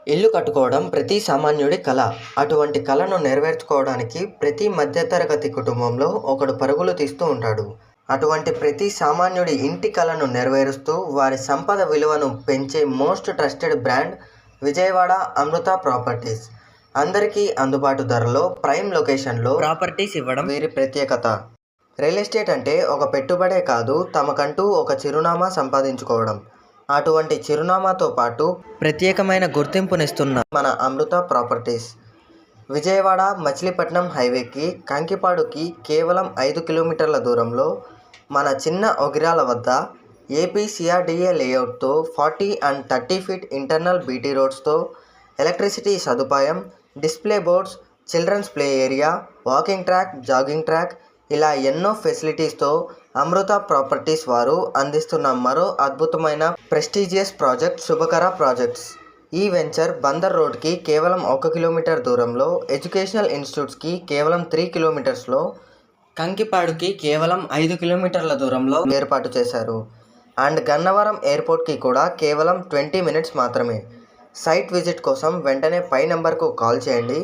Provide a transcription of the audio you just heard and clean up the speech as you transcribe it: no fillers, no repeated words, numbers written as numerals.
ఇల్లు కట్టుకోవడం ప్రతి సామాన్యుడి కల. అటువంటి కలను నెరవేర్చుకోవడానికి ప్రతి మధ్యతరగతి కుటుంబంలో ఒకడు పరుగులు తీస్తూ ఉంటాడు. అటువంటి ప్రతి సామాన్యుడి ఇంటి కలను నెరవేరుస్తూ వారి సంపద విలువను పెంచే మోస్ట్ ట్రస్టెడ్ బ్రాండ్ విజయవాడ అమృత ప్రాపర్టీస్. అందరికీ అందుబాటు ధరలో ప్రైమ్ లొకేషన్లో ప్రాపర్టీస్ ఇవ్వడం వీరి ప్రత్యేకత. రియల్ ఎస్టేట్ అంటే ఒక పెట్టుబడే కాదు, తమకంటూ ఒక చిరునామా సంపాదించుకోవడం. అటువంటి చిరునామాతో పాటు ప్రత్యేకమైన గుర్తింపునిస్తున్న మన అమృత ప్రాపర్టీస్. విజయవాడ మచిలీపట్నం హైవేకి కంకిపాడుకి కేవలం 5 కిలోమీటర్ల దూరంలో మన చిన్న ఒగిరాల వద్ద ఏపీ సిఆర్డీఏ లేఅవుట్తో 40 and 30 ఫీట్ ఇంటర్నల్ బీటీ రోడ్స్తో ఎలక్ట్రిసిటీ సదుపాయం, display boards, children's play area, walking track, jogging track ఇలా ఎన్నో ఫెసిలిటీస్తో అమృత ప్రాపర్టీస్ వారు అందిస్తున్న మరో అద్భుతమైన ప్రెస్టీజియస్ ప్రాజెక్ట్ శుభకర ప్రాజెక్ట్స్. ఈ వెంచర్ బందర్ రోడ్కి కేవలం 1 కిలోమీటర్ దూరంలో, ఎడ్యుకేషనల్ ఇన్స్టిట్యూట్స్కి కేవలం 3 కిలోమీటర్స్లో, కంకిపాడుకి కేవలం 5 కిలోమీటర్ల దూరంలో ఏర్పాటు చేశారు. అండ్ గన్నవరం ఎయిర్పోర్ట్కి కూడా కేవలం 20 మినిట్స్ మాత్రమే. సైట్ విజిట్ కోసం వెంటనే పై నెంబర్కు కాల్ చేయండి.